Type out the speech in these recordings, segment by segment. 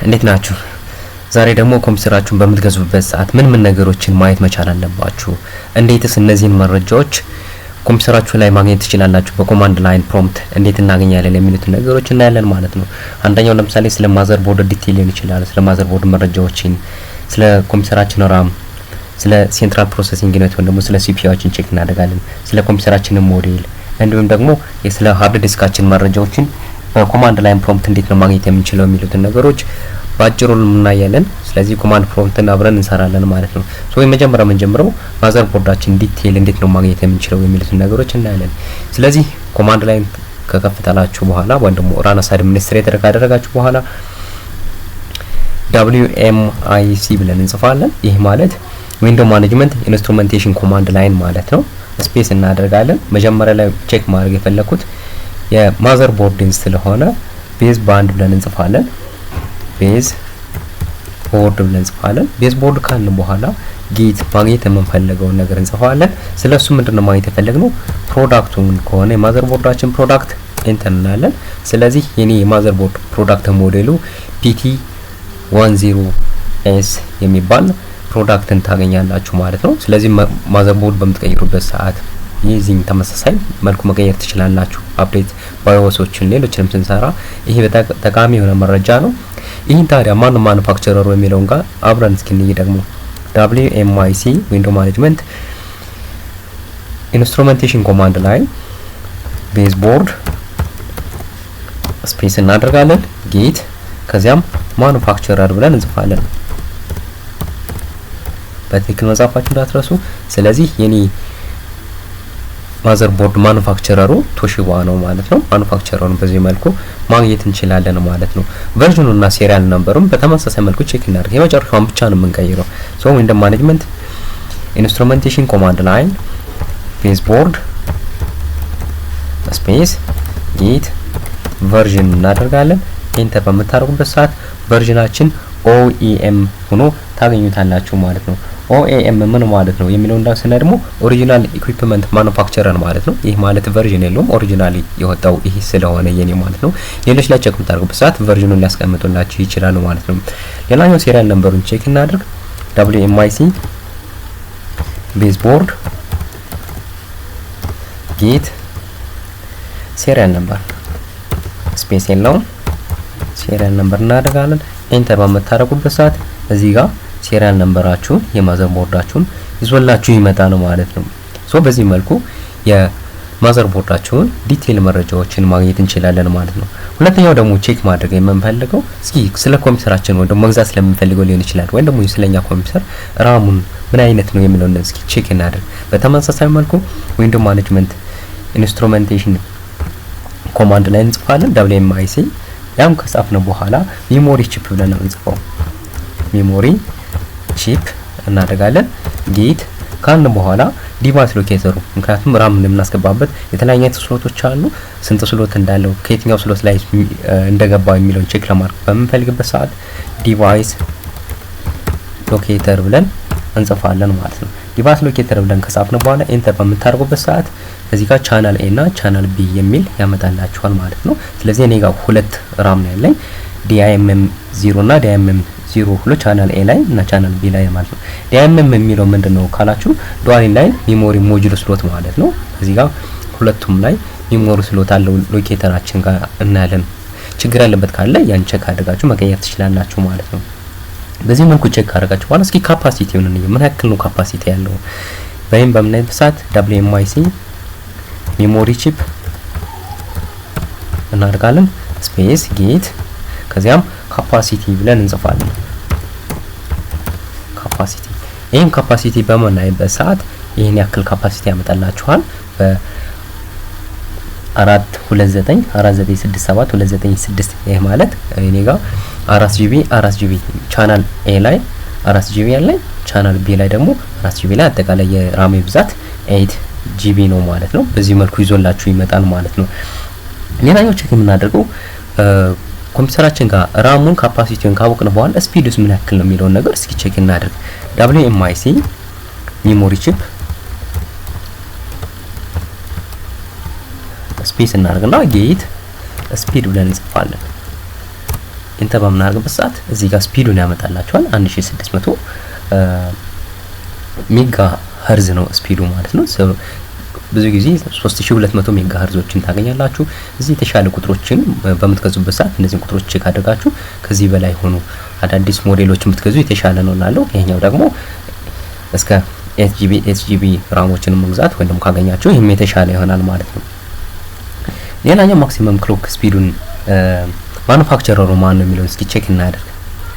እንዴት ናችሁ? ዛሬ ደግሞ ኮምፒውተራችሁን በምትገዙበት ሰዓት ምን ነገሮችን ማየት መቻል አለባችሁ? እንዴትስ እነዚህን መረጃዎች ኮምፒውተራችሁ ላይ ማግኘት ትችላላችሁ? በኮማንድ ላይን ፕሮምፕት እንዴት እናገኛለን የሚሉትን ነገሮች እናያለን ማለት ነው። አንደኛው ለምሳሌ ስለ ማዘር ቦርድ ዲቴይል ሊሆን ይችላል። ስለ ማዘር ቦርድ መረጃዎችን፣ ስለ ኮምፒውተራችን ራም፣ ስለ ሴንትራል ፕሮሰሲንግ ዩኒት ወይም ደግሞ ስለ ሲፒዩዎችን ቼክ እናደርጋለን። ስለ ኮምፒውተራችን ሞዴል እንዲሁም ደግሞ ስለ ሃርድ ዲስካችን መረጃዎችን በኮማንድ ላይን ፕሮምፕት እንዴት ነው ማግኘት የምንችለው የሚሉትን ነገሮች ባጭሩ እናያለን። ስለዚህ ኮማንድ ፕሮምፕትን አብረን እንሰራለን ማለት ነው። የመጀመሪያ የምንጀምረው ማዘር ቦርዳችን ዲቴይል እንዴት ነው ማግኘት የምንችለው የሚሉትን ነገሮች እናያለን። ስለዚህ ኮማንድ ላይን ከከፈታላችሁ በኋላ ወይም ደግሞ ራን አስ አድሚኒስትሬተር ካደረጋችሁ በኋላ WMIC ብለን እንጽፋለን። ይህ ማለት ዊንዶው ማኔጅመንት ኢንስትሩሜንቴሽን ኮማንድ ላይን ማለት ነው። ስፔስ እናደርጋለን። መጀመሪያ ላይ ቼክ ማድረግ የፈለኩት የማዘር ቦርድን ስለሆነ ቤዝ ባንድ ብለን እንጽፋለን። ቤዝ ቦርድ ብለን እንጽፋለን። ቤዝ ቦርድ ካልን በኋላ ጌት ማግኘት የምንፈልገውን ነገር እንጽፋለን። ስለሱ ምንድነው ማግኘት የፈለግነው ፕሮዳክቱን ከሆነ የማዘር ቦርዳችን ፕሮዳክት ኤንተር እንላለን። ስለዚህ የኔ የማዘር ቦርድ ፕሮዳክት ሞዴሉ PT10S የሚባል ፕሮዳክትን ታገኛላችሁ ማለት ነው። ስለዚህ ማዘር ቦርድ በምትቀይሩበት ሰዓት የዚህን ተመሳሳይ መልኩ መቀየር ትችላላችሁ። አፕዴት ባዮሶችን ሌሎችንም ስንሰራ ይሄ በጣም ጠቃሚ የሆነ መረጃ ነው። ይህን ታዲያ ማን ማኑፋክቸረሩ የሚለውን ጋር አብረን እስኪ እንይ። ደግሞ WMIC ዊንዶው ማኔጅመንት ኢንስትሩሜንቴሽን ኮማንድ ላይ ቤዝ ቦርድ ስፔስ እናደርጋለን። ጌት ከዚያም ማኑፋክቸረር ብለን እንጽፋለን። በትክክል መጻፋችሁ እንዳትረሱ። ስለዚህ የኔ ማዘር ቦርድ ማኑፋክቸረሩ ቶሺባ ነው ማለት ነው። ማኑፋክቸረሩን በዚህ መልኩ ማግኘት እንችላለን ማለት ነው። ቨርዥኑና ሲሪያል ነምበሩን በተመሳሳይ መልኩ ቼክ እናድርግ። የመጨረሻውን ብቻ ነው የምንቀይረው። ዊንዶው ማኔጅመንት ኢንስትሩሜንቴሽን ኮማንድ ላይን ቤዝ ቦርድ ስፔስ ጌት ቨርዥን እናደርጋለን። ኤንተር በምታደርጉበት ሰዓት ቨርዥናችን OEM ሆኖ ታገኙታላችሁ ማለት ነው። OEM ምን ማለት ነው የሚለው እንዳስና ደግሞ ኦሪጂናል ኢኩዊፕመንት ማኑፋክቸረር ማለት ነው። ይህ ማለት ቨርዥን የለውም፣ ኦሪጂናሊ የወጣው ይህ ስለሆነ የኔ ማለት ነው። ሌሎች ላይ ቼክ የምታደርጉበት ሰዓት ቨርዥኑን ሊያስቀምጡላችሁ ይችላሉ ማለት ነው። ሌላኛው ሲሪያል ነምበሩን ቼክ እናድርግ። WMIC ቤዝ ቦርድ ጌት ሲሪያል ነምበር ስፔስ የለውም፣ ሲሪያል ነምበር እናደርጋለን። ኤንተር በምታደርጉበት ሰዓት እዚህ ጋር ሲሪያል ነምበራችሁን የማዘር ቦርዳችሁን ይዞላችሁ ይመጣል ማለት ነው። በዚህ መልኩ የማዘር ቦርዳችሁን ዲቴይል መረጃዎችን ማግኘት እንችላለን ማለት ነው። ሁለተኛው ደግሞ ቼክ ማድረግ የምንፈልገው እስኪ ስለ ኮምፒውተራችን ወይ ደግሞ መግዛት ስለምንፈልገው ሊሆን ይችላል ወይ ደግሞ ስለኛ ኮምፒውተር ራሙን ምን አይነት ነው የሚለውን እስኪ ቼክ እናድርግ። በተመሳሳይ መልኩ ዊንዶው ማኔጅመንት ኢንስትሩሜንቴሽን ኮማንድ ላይ እንጽፋለን WMIC። ያም ከጻፍነው በኋላ ሜሞሪ ቺፕ ብለን ነው እንጽፈው። ሜሞሪ ቺፕ እናደርጋለን። ጌት ካልን በኋላ ዲቫይስ ሎኬተሩ ምክንያቱም ራም እንደምናስገባበት የተለያየ አይነት ስሎቶች አሉ። ስንት ስሎት እንዳለው ከየትኛው ስሎት ላይ እንደገባ የሚለውን ቼክ ለማድረግ በምንፈልግበት ሰዓት ዲቫይስ ሎኬተር ብለን እንጽፋለን ማለት ነው። ዲቫይስ ሎኬተር ብለን ከጻፍን በኋላ ኤንተር በምታደርጉበት ሰዓት እዚህ ጋር ቻናል A እና ቻናል B የሚል ያመጣላችኋል ማለት ነው። ስለዚህ እኔ ጋር ሁለት ራም ነው ያለኝ DIMM 0 እና DIMM 02 ቻናል A ላይ እና ቻናል B ላይ ማለት ነው። DIMM የሚለው ምንድነው ካላችሁ ዱዋል ኢንላይን ሜሞሪ ሞጁል ስሎት ማለት ነው። እዚህ ጋር ሁለቱም ላይ ሜሞሪ ስሎት አለው ሎኬተራችን ጋር እናያለን። ችግር ያለበት ካለ ያን ቼክ አድርጋችሁ መቀየር ትችላላችሁ ማለት ነው። በዚህ መልኩ ቼክ አድርጋችሁ በኋላ እስኪ ካፓሲቲውን እንይ። ምን ያክል ነው ካፓሲቲ ያለው? በእኔም በምናይበት ሰዓት WMIC ሜሞሪ ቺፕ እናደርጋለን። ስፔስ ጌት ከዚያም ካፓሲቲ ብለን እንጽፋለን። ካፓሲቲ ይሄን ካፓሲቲ በመናይበት ሰዓት ይሄን ያክል ካፓሲቲ ያመጣላችኋል። በ429 4967 296 ይሄ ማለት እኔ ጋር 4GB ቻናል A ላይ 4GB ያለኝ ቻናል B ላይ ደግሞ 4GB ላይ አጠቃላይ የራሜ ብዛት 8GB ነው ማለት ነው። በዚህ መልኩ ይዞላችሁ ይመጣል ማለት ነው። ሌላኛው ቼክ የምናደርገው ኮምፒውተራችን ጋር ራሙን ካፓሲቲውን ካወቅን በኋላ ስፒዱስ ምን ያክል ነው የሚለውን ነገር እስኪ ቼክ እናድርግ። WMIC ሜሞሪ ቺፕ ስፔስ እናደርግና ጌት ስፒድ ብለን እንጽፋለን። ኢንተር በምናደርግበት ሰዓት እዚህ ጋር ስፒዱን ያመጣላችኋል። 1600 ሜጋ ሄርዝ ነው ስፒዱ ማለት ነው። ብዙ ጊዜ 3200 ሜጋ ሄርዞችን ታገኛላችሁ። እዚህ የተሻለ ቁጥሮችን በምትገዙበት ሰዓት እነዚህን ቁጥሮች ቼክ አድርጋችሁ ከዚህ በላይ ሆኑ አዳዲስ ሞዴሎችን ብትገዙ የተሻለ ነው ላለው። ይሄኛው ደግሞ እስከ 8GB ራሞችን መግዛት ወይም ደግሞ ካገኛችሁ ይሄም የተሻለ ይሆናል ማለት ነው። ሌላኛው ማክሲመም ክሎክ ስፒዱን ማኑፋክቸረሩ ማን ነው የሚለውን እስኪ ቼክ እናደርግ።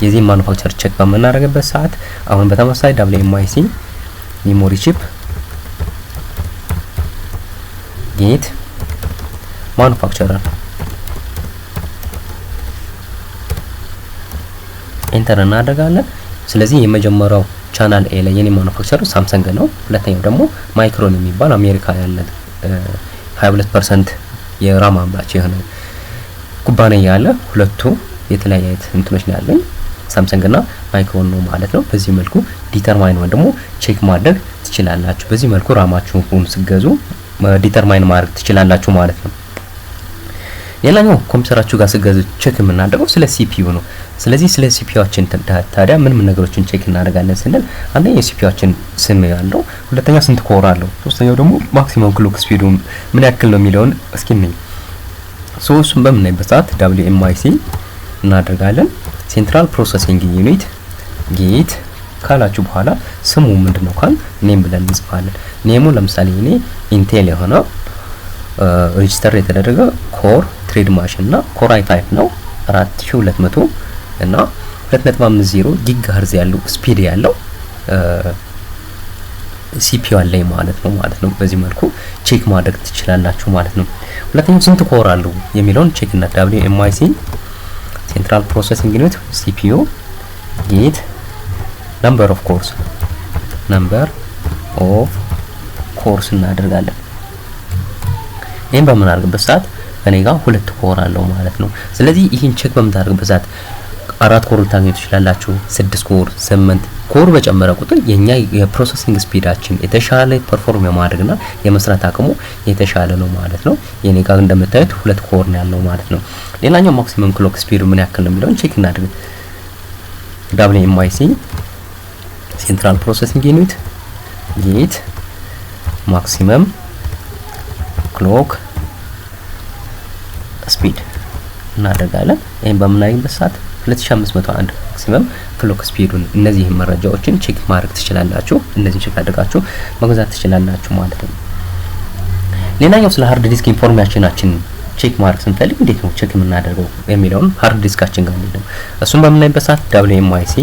የዚህ ማኑፋክቸር ቼክ በምናደርግበት ሰዓት አሁን በተመሳሳይ WMIC ሜሞሪ ቺፕ ጌት ማኑፋክቸረር ኢንተር እናደርጋለን። ስለዚህ የመጀመሪያው ቻናል ኤ ላይ የኔ ማኑፋክቸረር ሳምሰንግ ነው። ሁለተኛው ደግሞ ማይክሮን የሚባል አሜሪካ ያለ 22% የራም አምራች የሆነ ኩባንያ ያለ ሁለቱ የተለያየ እንትኖች ነው ያለኝ ሳምሰንግ እና ማይክሮን ነው ማለት ነው። በዚህ መልኩ ዲተርማይን ወይ ደግሞ ቼክ ማድረግ ትችላላችሁ። በዚህ መልኩ ራማችሁን ስገዙ ዲተርማይን ማድረግ ትችላላችሁ ማለት ነው። ሌላኛው ኮምፒውተራችሁ ጋር ስገዙ ቼክ የምናደርገው ስለ ሲፒዩ ነው። ስለዚህ ስለ ሲፒዩአችን ታዲያ ምን ነገሮችን ቼክ እናደርጋለን ስንል አንደኛ የሲፒዩአችን ስም ያለው፣ ሁለተኛ ስንት ኮር አለው፣ ሶስተኛው ደግሞ ማክሲመም ክሎክ ስፒዱ ምን ያክል ነው የሚለውን እስኪ እንይ። እሱን በምናይበት ሰዓት WMIC እናደርጋለን። ሴንትራል ፕሮሰሲንግ ዩኒት ጌት ካላችሁ በኋላ ስሙ ምንድነው ካል ኔም ብለን እንጽፋለን። ኔሙ ለምሳሌ እኔ ኢንቴል የሆነ ሬጂስተር የተደረገ ኮር ትሬድ ማሽን እና ኮር i5 ነው 4200 እና 2.50 ጊጋሄርዝ ያለው ስፒድ ያለው ሲፒዩ አለኝ ማለት ነው። በዚህ መልኩ ቼክ ማድረግ ትችላላችሁ ማለት ነው። ሁለተኛው ስንት ኮር አለው የሚለውን ቼክ እና WMIC ሴንትራል ፕሮሰሲንግ ዩኒት ሲፒዩ ጌት ነምበር ኦፍ ኮርስ እናደርጋለን። ይሄን በምናደርግበት ሰዓት እኔ ጋር 2 ኮር አለው ማለት ነው። ስለዚህ ይሄን ቼክ በምታደርግበት ሰዓት 4 ኮር ልታገኙ ትችላላችሁ፣ 6 ኮር፣ 8 ኮር በጨመረ ቁጥር የኛ የፕሮሰሲንግ ስፒዳችን የተሻለ ፐርፎርም የማድረግና የመስራት አቅሙ የተሻለ ነው ማለት ነው። የኔ ጋር እንደምታዩት 2 ኮር ነው ያለው ማለት ነው። ሌላኛው ማክሲመም ክሎክ ስፒዱ ምን ያክል ነው የሚለውን ቼክ እናድርግ። WMIC ሴንትራል ፕሮሰሲንግ ዩኒት ጌት ማክሲመም ክሎክ ስፒድ እናደርጋለን። ይሄን በምናይበት ሰዓት 2501 ማክሲመም ክሎክ ስፒዱን እነዚህ መረጃዎችን ቼክ ማድረግ ትችላላችሁ። እነዚህ ቼክ አድርጋችሁ መግዛት ትችላላችሁ ማለት ነው። ሌላኛው ስለ ሃርድ ዲስክ ኢንፎርሜሽናችን ቼክ ማድረግ ስንፈልግ እንዴት ነው ቼክ የምናደርገው የሚለውን ሃርድ ዲስካችን ጋር ነው። እሱን በምናይበት ሰዓት WMIC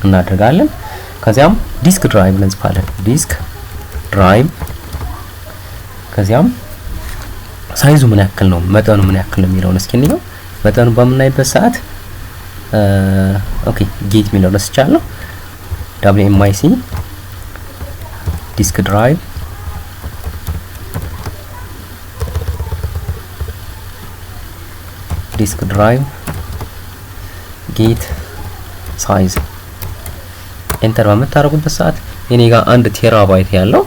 እናደርጋለን። ከዚያም ዲስክ ድራይቭ እንጽፋለን። ዲስክ ድራይቭ ከዚያም ሳይዙ ምን ያክል ነው፣ መጠኑ ምን ያክል ነው የሚለውን እስኪ እንየው። መጠኑ በምናይበት ሰዓት ኦኬ ጌት የሚለው ለስቻለሁ። WMIC ዲስክ ድራይቭ ጌት ሳይዝ ኤንተር በምታደርጉበት ሰዓት የኔ ጋር 1 ቴራባይት ያለው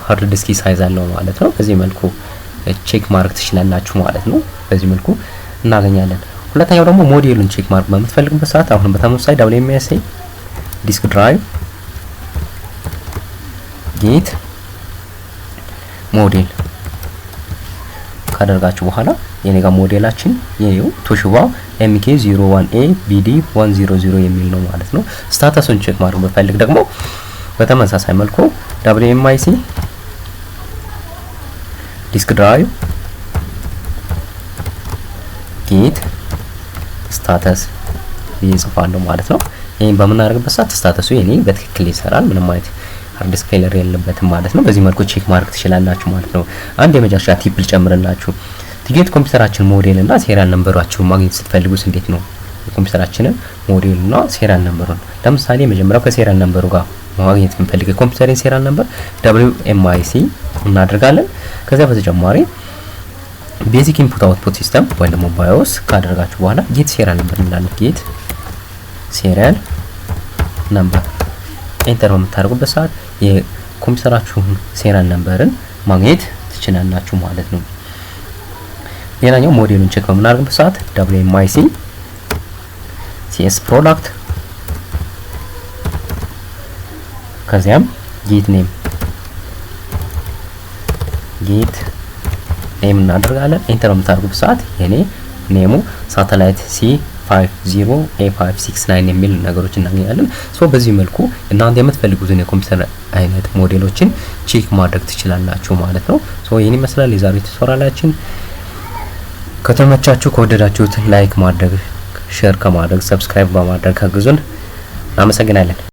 ሃርድ ዲስክ ሳይዝ አለው ማለት ነው። በዚህ መልኩ ቼክ ማድረግ ትችላላችሁ ማለት ነው። በዚህ መልኩ እናገኛለን። ሁለተኛው ደግሞ ሞዴሉን ቼክ ማድረግ በምትፈልጉበት ሰዓት አሁን በተመሳሳይ WMIC ዲስክ ድራይቭ ጌት ሞዴል ካደረጋችሁ በኋላ የኔ ጋር ሞዴላችን ይሄው ቶሺባ MK01A BD100 የሚል ነው ማለት ነው። ስታተሱን ቼክ ማድረግ በፈልግ ደግሞ በተመሳሳይ መልኩ WMIC ዲስክ ድራይቭ ጌት ስታተስ ይጽፋለሁ ማለት ነው። ይሄን በመናደርግበት ሰዓት ስታተሱ የኔ በትክክል ይሰራል፣ ምንም አይነት ሃርድ ዲስክ ፌለር የለበትም ማለት ነው። በዚህ መልኩ ቼክ ማድረግ ትችላላችሁ ማለት ነው። አንድ የመጨረሻ ቲፕ ልጨምርላችሁ። ቲጌት ኮምፒውተራችን ሞዴል እና ሴሪያል ነምበራችሁን ማግኘት ስትፈልጉስ እንዴት ነው የኮምፒውተራችንን ሞዴል እና ሴሪያል ነምበሩን፣ ለምሳሌ መጀመሪያው ከሴሪያል ነምበሩ ጋር ማግኘት የምንፈልግ የኮምፒውተርን ሴሪያል ነምበር WMIC እናደርጋለን። ከዛ በተጨማሪ ቤዚክ ኢንፑት አውትፑት ሲስተም ወይም ደግሞ ባዮስ ካደረጋችሁ በኋላ ጌት ሴሪያል ነምበር እንላለን። ጌት ሴሪያል ነምበር ኤንተር በምታደርጉበት ሰዓት የኮምፒውተራችሁን ሴሪያል ነምበርን ማግኘት ትችላላችሁ ማለት ነው። ሌላኛው ሞዴሉን ቼክ በምናደርግበት ሰዓት WMIC ሲኤስ ፕሮዳክት ከዚያም ጌት ኔም እናደርጋለን። ኢንተር በምታደርጉበት ሰዓት የኔ ኔሙ ሳተላይት C50A569 የሚል ነገሮች እናገኛለን። ሶ በዚህ መልኩ እናንተ የምትፈልጉትን የኮምፒውተር አይነት ሞዴሎችን ቼክ ማድረግ ትችላላችሁ ማለት ነው። ሶ ይሄን ይመስላል የዛሬው ቱቶሪያላችን። ከተመቻችሁ ከወደዳችሁት ላይክ ማድረግ፣ ሼር ከማድረግ፣ ሰብስክራይብ በማድረግ አግዙን። እናመሰግናለን።